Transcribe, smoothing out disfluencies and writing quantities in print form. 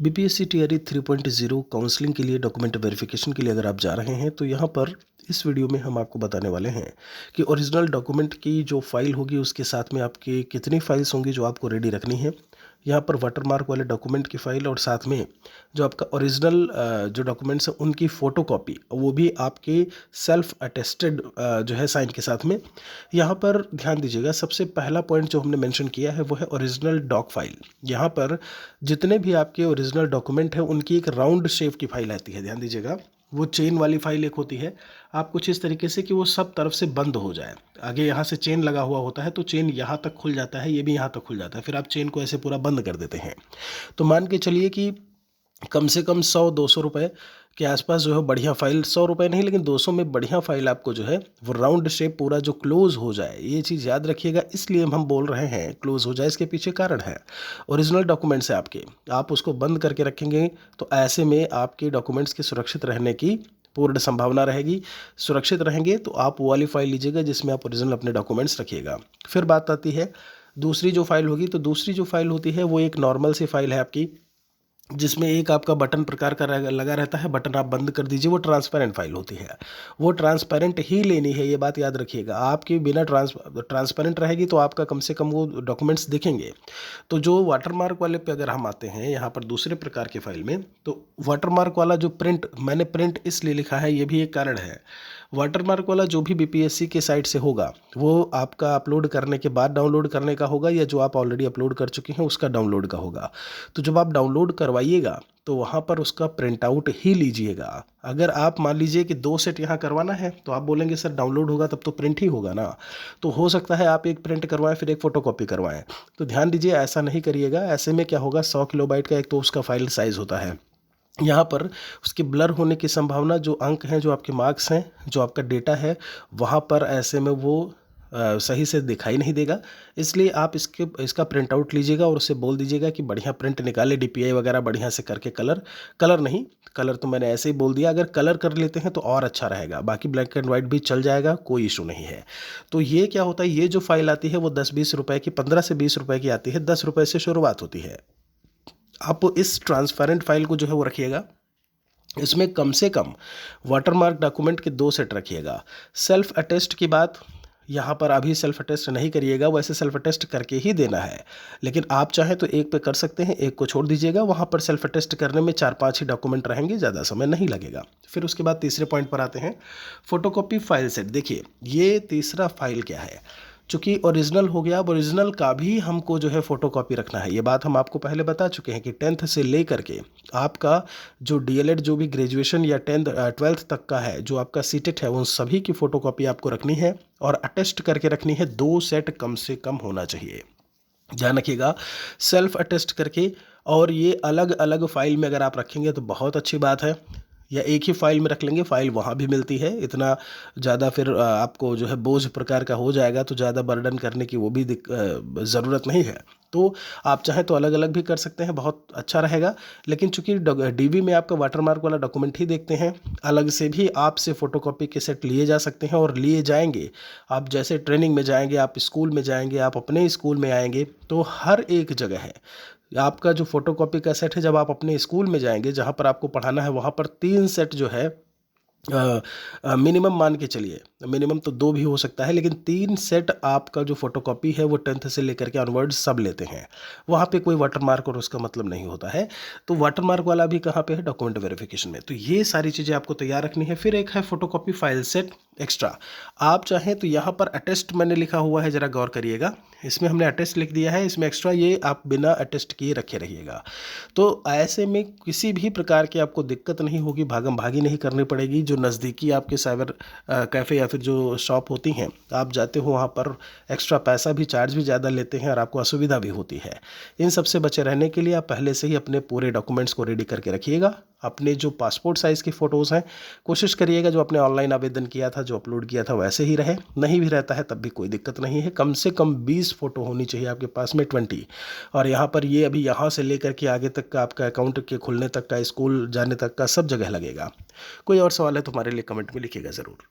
BPSC TRE 3.0 counselling के लिए document verification के लिए अगर आप जा रहे हैं तो यहाँ पर इस वीडियो में हम आपको बताने वाले हैं कि ओरिजिनल डॉक्यूमेंट की जो फाइल होगी उसके साथ में आपकी कितनी फाइल्स होंगी जो आपको रेडी रखनी है। यहाँ पर वाटरमार्क वाले डॉक्यूमेंट की फ़ाइल और साथ में जो आपका ओरिजिनल जो डॉक्यूमेंट्स हैं उनकी फ़ोटोकॉपी, वो भी आपके सेल्फ अटेस्टेड जो है साइन के साथ में। यहाँ पर ध्यान दीजिएगा, सबसे पहला पॉइंट जो हमने मेंशन किया है वो है ओरिजिनल डॉक फाइल। यहाँ पर जितने भी आपके ओरिजिनल डॉक्यूमेंट हैं उनकी एक राउंड शेप की फाइल आती है। ध्यान दीजिएगा, वो चेन वाली फाइल एक होती है। आप कुछ इस तरीके से कि वो सब तरफ से बंद हो जाए। आगे यहाँ से चेन लगा हुआ होता है तो चेन यहाँ तक खुल जाता है, ये भी यहाँ तक खुल जाता है, फिर आप चेन को ऐसे पूरा बंद कर देते हैं। तो मान के चलिए कि कम से कम 100-200 रुपये के आसपास जो है बढ़िया फाइल, 100 रुपये नहीं लेकिन 200 में बढ़िया फाइल आपको जो है वो राउंड शेप पूरा जो क्लोज हो जाए, ये चीज़ याद रखिएगा। इसलिए हम बोल रहे हैं क्लोज हो जाए, इसके पीछे कारण है ओरिजिनल डॉक्यूमेंट्स है आपके, आप उसको बंद करके रखेंगे तो ऐसे में आपके डॉक्यूमेंट्स के सुरक्षित रहने की पूर्ण संभावना रहेगी। सुरक्षित रहेंगे तो आप वो वाली फाइल लीजिएगा जिसमें आप ओरिजिनल अपने डॉक्यूमेंट्स रखिएगा। फिर बात आती है दूसरी जो फाइल होगी, तो दूसरी जो फाइल होती है वो एक नॉर्मल सी फाइल है आपकी, जिसमें एक आपका बटन प्रकार का लगा रहता है, बटन आप बंद कर दीजिए, वो ट्रांसपेरेंट फाइल होती है। वो ट्रांसपेरेंट ही लेनी है, ये बात याद रखिएगा। आपकी बिना ट्रांसपेरेंट रहेगी तो आपका कम से कम वो डॉक्यूमेंट्स दिखेंगे। तो जो वाटरमार्क वाले पे अगर हम आते हैं यहाँ पर दूसरे प्रकार के फाइल में, तो वाटरमार्क वाला जो प्रिंट, मैंने प्रिंट इसलिए लिखा है, ये भी एक कारण है। वाटरमार्क वाला जो भी बीपीएससी के साइट से होगा वो आपका अपलोड करने के बाद डाउनलोड करने का होगा, या जो आप ऑलरेडी अपलोड कर चुके हैं उसका डाउनलोड का होगा। तो जब आप डाउनलोड करवाइएगा तो वहाँ पर उसका प्रिंट आउट ही लीजिएगा। अगर आप मान लीजिए कि 2 सेट यहाँ करवाना है तो आप बोलेंगे सर डाउनलोड होगा तब तो प्रिंट ही होगा ना, तो हो सकता है आप एक प्रिंट करवाएं फिर एक फ़ोटोकॉपी करवाएं। तो ध्यान दीजिए, ऐसा नहीं करिएगा। ऐसे में क्या होगा, 100 किलोबाइट का एक तो उसका फाइल साइज़ होता है, यहाँ पर उसके ब्लर होने की संभावना, जो अंक हैं, जो आपके मार्क्स हैं, जो आपका डेटा है, वहाँ पर ऐसे में वो सही से दिखाई नहीं देगा। इसलिए आप इसका प्रिंट आउट लीजिएगा और उससे बोल दीजिएगा कि बढ़िया प्रिंट निकाले, डीपीआई वगैरह बढ़िया से करके। कलर नहीं, कलर तो मैंने ऐसे ही बोल दिया, अगर कलर कर लेते हैं तो और अच्छा रहेगा, बाकी ब्लैक एंड वाइट भी चल जाएगा, कोई इशू नहीं है। तो ये क्या होता है, ये जो फाइल आती है वो 10-20 रुपये की, 15 से 20 रुपये की आती है, 10 रुपये से शुरुआत होती है। आप इस ट्रांसपेरेंट फाइल को जो है वो रखिएगा। इसमें कम से कम वाटरमार्क डॉक्यूमेंट के 2 सेट रखिएगा। सेल्फ अटेस्ट की बात यहाँ पर अभी सेल्फ अटेस्ट नहीं करिएगा, वैसे सेल्फ अटेस्ट करके ही देना है, लेकिन आप चाहें तो एक पे कर सकते हैं, एक को छोड़ दीजिएगा। वहाँ पर सेल्फ अटेस्ट करने में 4-5 ही डॉक्यूमेंट रहेंगे, ज़्यादा समय नहीं लगेगा। फिर उसके बाद तीसरे पॉइंट पर आते हैं, फोटोकॉपी फाइल सेट। देखिए ये तीसरा फाइल क्या है, चूँकि ओरिजिनल हो गया, अब ओरिजिनल का भी हमको जो है फ़ोटोकॉपी रखना है। ये बात हम आपको पहले बता चुके हैं कि 10th से ले करके आपका जो डीएलएड, जो भी ग्रेजुएशन या 12th तक का है, जो आपका सीटेट है, उन सभी की फ़ोटोकॉपी आपको रखनी है और अटेस्ट करके रखनी है। 2 सेट कम से कम होना चाहिए, ध्यान रखिएगा, सेल्फ अटेस्ट करके। और ये अलग अलग फाइल में अगर आप रखेंगे तो बहुत अच्छी बात है, या एक ही फाइल में रख लेंगे, फाइल वहाँ भी मिलती है। इतना ज़्यादा फिर आपको जो है बोझ प्रकार का हो जाएगा तो ज़्यादा बर्डन करने की वो भी ज़रूरत नहीं है। तो आप चाहें तो अलग अलग भी कर सकते हैं, बहुत अच्छा रहेगा। लेकिन चूंकि डीवी में आपका वाटरमार्क वाला डॉक्यूमेंट ही देखते हैं, अलग से भी आपसे फ़ोटोकॉपी के सेट लिए जा सकते हैं और लिए जाएंगे। आप जैसे ट्रेनिंग में जाएंगे, आप स्कूल में जाएंगे, आप अपने स्कूल में आएंगे, तो हर एक जगह है आपका जो फोटोकॉपी का सेट है। जब आप अपने स्कूल में जाएंगे जहाँ पर आपको पढ़ाना है, वहाँ पर 3 सेट जो है मिनिमम मान के चलिए, मिनिमम तो 2 भी हो सकता है, लेकिन 3 सेट आपका जो फोटोकॉपी है वो 10th से लेकर के ऑनवर्ड्स सब लेते हैं। वहाँ पे कोई वाटरमार्क और उसका मतलब नहीं होता है। तो वाटरमार्क वाला भी कहाँ पे है, डॉक्यूमेंट वेरिफिकेशन में। तो ये सारी चीज़ें आपको तैयार रखनी है। फिर एक है फोटोकॉपी फाइल सेट एक्स्ट्रा। आप चाहें तो यहाँ पर अटेस्ट मैंने लिखा हुआ है, ज़रा गौर करिएगा, इसमें हमने अटेस्ट लिख दिया है, इसमें एक्स्ट्रा ये आप बिना अटेस्ट किए रखे रहिएगा। तो ऐसे में किसी भी प्रकार की आपको दिक्कत नहीं होगी, भागम भागी नहीं करनी पड़ेगी। जो नज़दीकी आपके साइबर कैफ़े या फिर जो शॉप होती हैं, आप जाते हो वहाँ पर एक्स्ट्रा पैसा भी, चार्ज भी ज़्यादा लेते हैं और आपको असुविधा भी होती है। इन सब से बचे रहने के लिए आप पहले से ही अपने पूरे डॉक्यूमेंट्स को रेडी करके रखिएगा। अपने जो पासपोर्ट साइज़ की फ़ोटोज़ हैं कोशिश करिएगा जो आपने ऑनलाइन आवेदन किया था, जो अपलोड किया था, वैसे ही रहे। नहीं भी रहता है तब भी कोई दिक्कत नहीं है, कम से कम 20 फ़ोटो होनी चाहिए आपके पास में, 20। और यहाँ पर ये अभी यहाँ से लेकर के आगे तक का आपका अकाउंट के खुलने तक का, स्कूल जाने तक का, सब जगह लगेगा। कोई और सवाल है तो हमारे लिए कमेंट में लिखिएगा ज़रूर।